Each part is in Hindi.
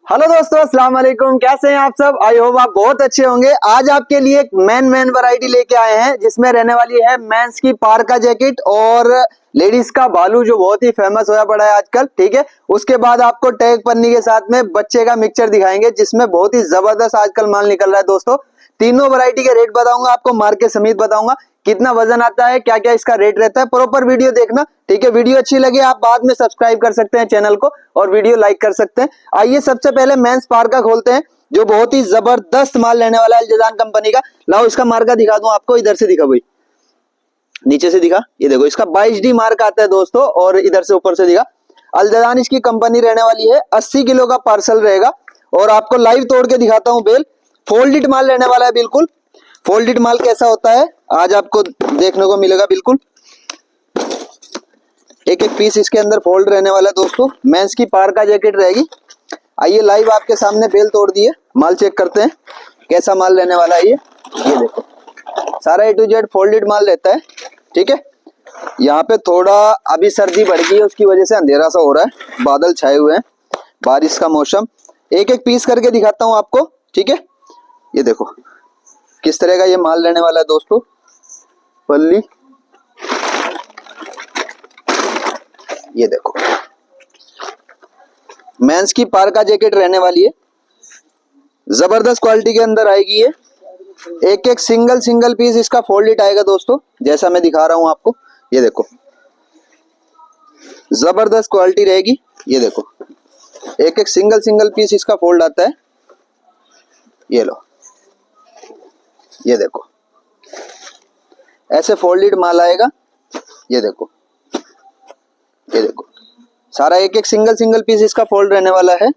हेलो दोस्तों, अस्सलाम वालेकुम। कैसे हैं आप सब? आई होप आप बहुत अच्छे होंगे। आज आपके लिए एक मैन वैरायटी लेके आए हैं जिसमें रहने वाली है मेंस की पार्का जैकेट और लेडीज का भालू जो बहुत ही फेमस होया पड़ा है आजकल। ठीक है, उसके बाद आपको टैग पन्नी के साथ में बच्चे का मिक्सचर दिखाएंगे जिसमें बहुत ही जबरदस्त आजकल माल निकल रहा है दोस्तों। तीनों वैरायटी के रेट बताऊंगा आपको, मार्केट समेत बताऊंगा कितना वजन आता है, क्या क्या इसका रेट रहता है। प्रॉपर वीडियो देखना, ठीक है। वीडियो अच्छी लगे आप बाद में सब्सक्राइब कर सकते हैं चैनल को और वीडियो लाइक कर सकते हैं। आइए सबसे पहले मेंस पार्का खोलते हैं जो बहुत ही जबरदस्त माल लेने वाला है अल्जदान कंपनी का। लाओ इसका मार्का दिखा दूं आपको, इधर से दिखा भाई, नीचे से दिखा। ये देखो इसका 22D मार्क आता है दोस्तों और इधर से ऊपर से दिखा। अल्जदान इसकी कंपनी रहने वाली है। 80 किलो का पार्सल रहेगा और आपको लाइव तोड़ के दिखाता हूं बेल। फोल्डेड माल रहने वाला है, बिल्कुल फोल्डेड माल कैसा होता है आज आपको देखने को मिलेगा। बिल्कुल एक एक पीस इसके अंदर फोल्ड रहने वाला है दोस्तों। मेंस की पार्का जैकेट रहेगी। आइए लाइव आपके सामने बेल तोड़ दिए, माल चेक करते हैं कैसा माल रहने वाला है। ये देखो सारा A to Z फोल्डेड माल रहता है। ठीक है, यहाँ पे थोड़ा अभी सर्दी बढ़ गई है उसकी वजह से अंधेरा सा हो रहा है, बादल छाए हुए हैं, बारिश का मौसम। एक एक पीस करके दिखाता हूँ आपको। ठीक है, ये देखो किस तरह का ये माल रहने वाला है दोस्तों। पल्ली ये देखो, मेंस की पार्का जैकेट रहने वाली है, जबरदस्त क्वालिटी के अंदर आएगी ये। एक एक सिंगल पीस इसका फोल्डेड आएगा दोस्तों, जैसा मैं दिखा रहा हूं आपको। ये देखो जबरदस्त क्वालिटी रहेगी। ये देखो एक एक सिंगल पीस इसका फोल्ड आता है। ये लो, ये देखो ऐसे फोल्डेड माल आएगा। ये देखो, ये देखो सारा एक एक सिंगल पीस इसका फोल्ड रहने वाला है।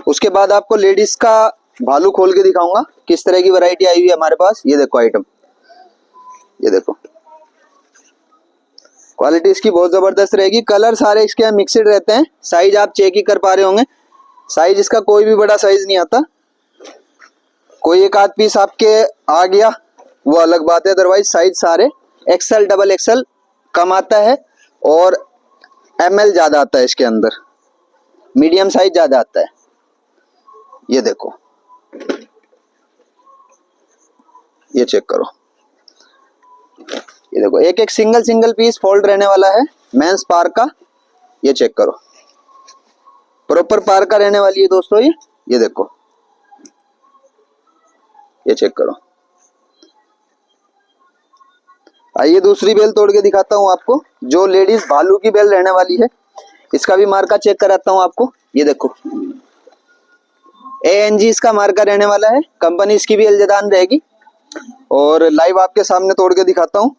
उसके बाद आपको लेडीज का भालू खोल के दिखाऊंगा किस तरह की वैरायटी आई हुई है हमारे पास। ये देखो आइटम, ये देखो क्वालिटी इसकी बहुत जबरदस्त रहेगी। कलर सारे इसके मिक्सड रहते हैं। साइज आप चेक ही कर पा रहे होंगे, साइज इसका कोई भी बड़ा साइज नहीं आता। कोई एक आध पीस आपके आ गया वो अलग बात है, अदरवाइज साइज सारे XL डबल XL कम आता है और ML ज्यादा आता है इसके अंदर, मीडियम साइज ज्यादा आता है। ये देखो, ये चेक करो, ये देखो एक एक सिंगल पीस फोल्ड रहने वाला है मेंस पार्का। ये चेक करो प्रॉपर पार्का रहने वाली है दोस्तों ये देखो, ये चेक करो। आइए दूसरी बेल तोड़ के दिखाता हूं आपको जो लेडीज भालू की बेल रहने वाली है। इसका भी मार्का चेक कराता हूं आपको। ये देखो ANG इसका मार्का रहने वाला है, कंपनी इसकी भी अल्जदान रहेगी और लाइव आपके सामने तोड़ के दिखाता हूं।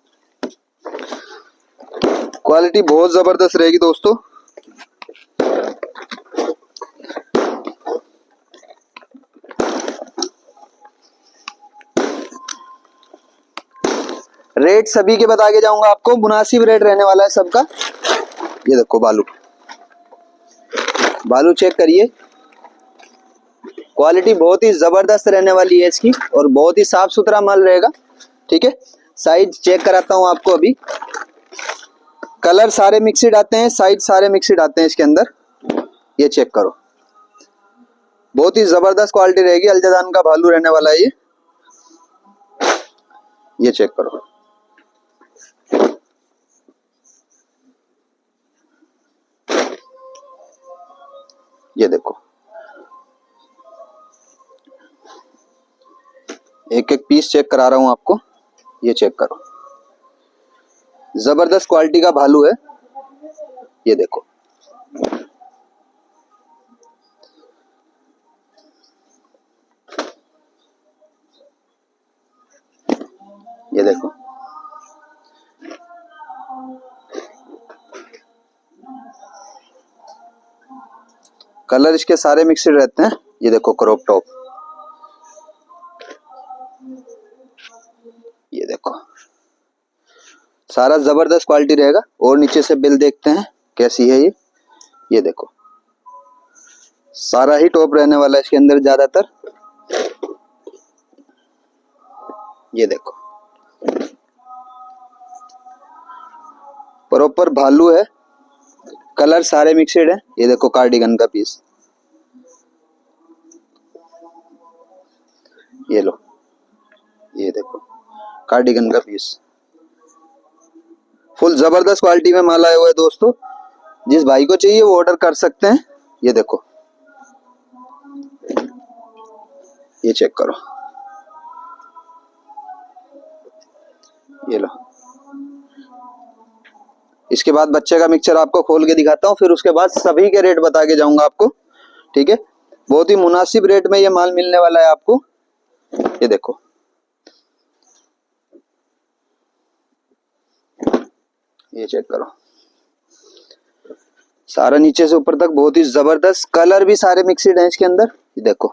क्वालिटी बहुत जबरदस्त रहेगी दोस्तों। रेट सभी के बता के जाऊंगा आपको, मुनासिब रेट रहने वाला है सबका। ये देखो भालू चेक करिए, क्वालिटी बहुत ही जबरदस्त रहने वाली है इसकी और बहुत ही साफ सुथरा माल रहेगा। ठीक है, साइज चेक कराता हूं आपको अभी। कलर सारे मिक्सड आते हैं, साइज सारे मिक्सड आते हैं इसके अंदर। ये चेक करो, बहुत ही जबरदस्त क्वालिटी रहेगी। अल्जदान का भालू रहने वाला है ये चेक करो। ये देखो एक एक पीस चेक करा रहा हूं आपको। ये चेक करो, जबरदस्त क्वालिटी का भालू है। ये देखो, ये देखो कलर इसके सारे मिक्सड रहते हैं। ये देखो क्रॉप टॉप, ये देखो सारा जबरदस्त क्वालिटी रहेगा। और नीचे से बिल देखते हैं कैसी है ये देखो सारा ही टॉप रहने वाला है इसके अंदर ज्यादातर। ये देखो प्रॉपर भालू है, कलर सारे मिक्सड है। ये देखो कार्डिगन का पीस, कार्डिगन का पीस। फुल जबरदस्त क्वालिटी में माल आया हुआ है दोस्तों, जिस भाई को चाहिए वो ऑर्डर कर सकते हैं। ये देखो, ये चेक करो, ये लो। इसके बाद बच्चे का मिक्सचर आपको खोल के दिखाता हूँ, फिर उसके बाद सभी के रेट बता के जाऊंगा आपको, ठीक है। बहुत ही मुनासिब रेट में ये माल मिलने वाला है आपको। ये देखो, ये चेक करो, सारा नीचे से ऊपर तक बहुत ही जबरदस्त, कलर भी सारे मिक्सड हैं इसके अंदर। ये देखो,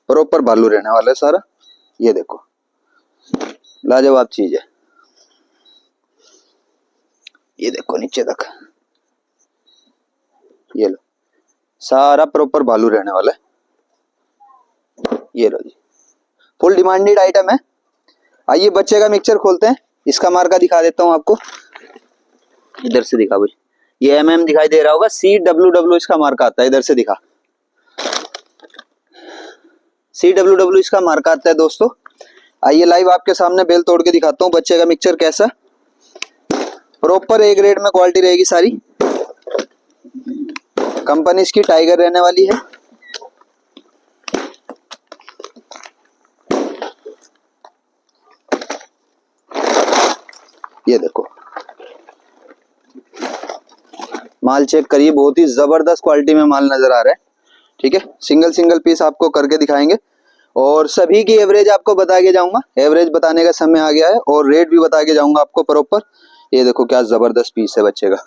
प्रॉपर बालू रहने वाला है सारा। ये देखो, लाजवाब चीज है। ये देखो नीचे तक, ये लो, सारा प्रॉपर बालू रहने वाला है। ये लो जी, फुल डिमांडेड आइटम है। आइए बच्चे का मिक्सचर खोलते हैं, इसका मार्का दिखा देता हूं आपको। इधर से दिखा भाई, ये MM दिखाई दे रहा होगा, CWW इसका मार्का आता है। इधर से दिखा, CWW इसका मार्का आता है दोस्तों। आइए लाइव आपके सामने बेल तोड़ के दिखाता हूँ बच्चे का मिक्सचर कैसा। प्रॉपर A ग्रेड में क्वालिटी रहेगी सारी। कंपनी इसकी टाइगर रहने वाली है। ये देखो, माल चेक करिए, बहुत ही जबरदस्त क्वालिटी में माल नजर आ रहा है, ठीक है। सिंगल सिंगल पीस आपको करके दिखाएंगे और सभी की एवरेज आपको बता के जाऊंगा। एवरेज बताने का समय आ गया है और रेट भी बता के जाऊंगा आपको प्रॉपर। ये देखो क्या जबरदस्त पीस है बच्चे का।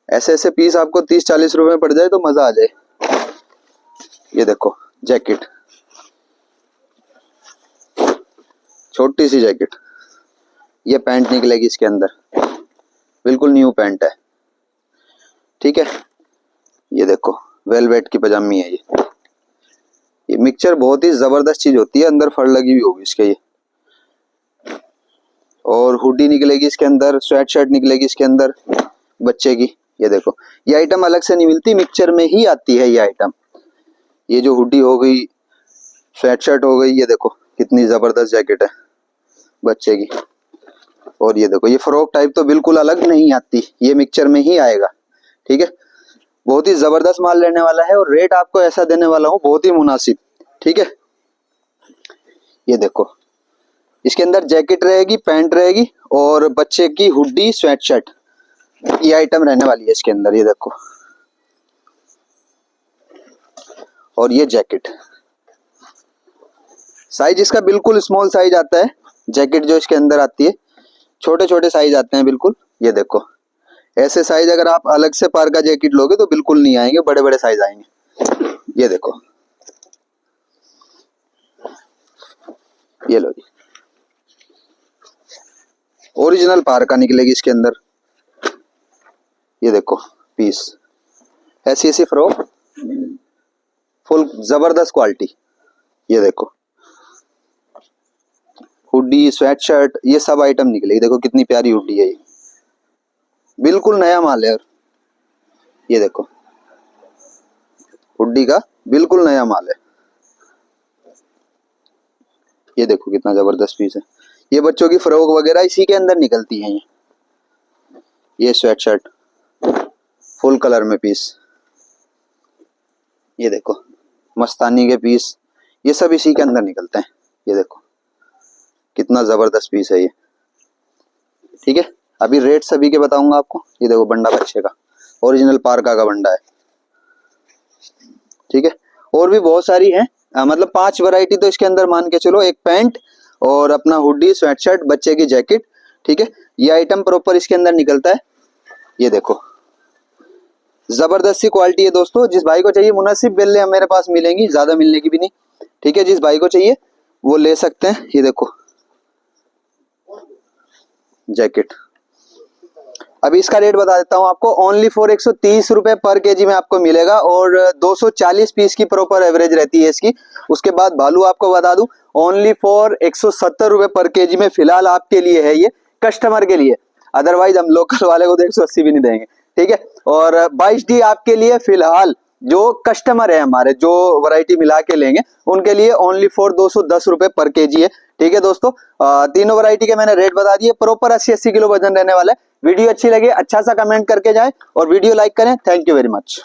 ऐसे ऐसे पीस आपको 30-40 रुपए में पड़ जाए तो मजा आ जाए। ये देखो जैकेट, छोटी सी जैकेट, ये पैंट निकलेगी इसके अंदर, बिल्कुल न्यू पैंट है, ठीक है। ये देखो वेलवेट की पजामी है ये मिक्सचर बहुत ही जबरदस्त चीज होती है। अंदर फड़ लगी हुई होगी इसके, ये और हुडी निकलेगी इसके अंदर, स्वेट शर्ट निकलेगी इसके अंदर बच्चे की। ये देखो, ये आइटम अलग से नहीं मिलती, मिक्सचर में ही आती है ये आइटम। ये जो हुडी हो गई, स्वेट शर्ट हो गई, ये देखो कितनी जबरदस्त जैकेट है बच्चे की। और ये देखो, ये फ्रॉक टाइप तो बिल्कुल अलग नहीं आती, ये मिक्सचर में ही आएगा, ठीक है। बहुत ही जबरदस्त माल लेने वाला है और रेट आपको ऐसा देने वाला हूँ बहुत ही मुनासिब, ठीक है। ये देखो, इसके अंदर जैकेट रहेगी, पैंट रहेगी और बच्चे की हुडी, स्वेट शर्ट, ये आइटम रहने वाली है इसके अंदर। ये देखो, और ये जैकेट, साइज इसका बिल्कुल स्मॉल साइज आता है। जैकेट जो इसके अंदर आती है, छोटे छोटे साइज आते हैं बिल्कुल। ये देखो, ऐसे साइज अगर आप अलग से पार्का जैकेट लोगे तो बिल्कुल नहीं आएंगे, बड़े बड़े साइज आएंगे। ये देखो, ये लो जी, ओरिजिनल पार्का निकलेगी इसके अंदर। ये देखो पीस, ऐसी ऐसी फ्रॉक, फुल जबरदस्त क्वालिटी। ये देखो हुडी, स्वेट शर्ट, ये सब आइटम निकलेगी। देखो कितनी प्यारी हुडी है ये, बिल्कुल नया माल है। ये देखो हुडी का बिल्कुल नया माल है। ये देखो कितना जबरदस्त पीस है। ये बच्चों की फ्रॉक वगैरह इसी के अंदर निकलती हैं। ये स्वेट शर्ट फुल कलर में पीस, ये देखो मस्तानी के पीस, ये सब इसी के अंदर निकलते हैं। ये देखो कितना जबरदस्त पीस है ये, ठीक है। अभी रेट सभी के बताऊंगा आपको। ये देखो बंडा बच्चे का, ओरिजिनल पार्का का बंडा है, ठीक है। और भी बहुत सारी है, मतलब 5 वैरायटी तो इसके अंदर मान के चलो। एक पैंट और अपना हुडी, स्वेट शर्ट, बच्चे की जैकेट, ठीक है। ये आइटम प्रॉपर इसके अंदर निकलता है। ये देखो जबरदस्त सी क्वालिटी है दोस्तों। जिस भाई को चाहिए मुनासिब बेल्ले मेरे पास मिलेंगी, ज्यादा मिलने की भी नहीं, ठीक है। जिस भाई को चाहिए वो ले सकते हैं। ये देखो जैकेट, अभी इसका रेट बता देता हूं आपको। ओनली फॉर 130 रुपए पर केजी में आपको मिलेगा और 240 पीस की प्रॉपर एवरेज रहती है इसकी। उसके बाद भालू आपको बता दूं, ओनली फॉर 170 रुपए पर केजी में फिलहाल आपके लिए है, ये कस्टमर के लिए। अदरवाइज हम लोकल वाले को तो 180 भी नहीं देंगे, ठीक है। और 22D आपके लिए फिलहाल जो कस्टमर है हमारे, जो वैरायटी मिला के लेंगे उनके लिए ओनली फॉर 210 रुपए पर केजी है। ठीक है दोस्तों, तीनों वैरायटी के मैंने रेट बता दिए। प्रॉपर 80-80 किलो वजन रहने वाला है। वीडियो अच्छी लगे अच्छा सा कमेंट करके जाए और वीडियो लाइक करें। Thank you very much.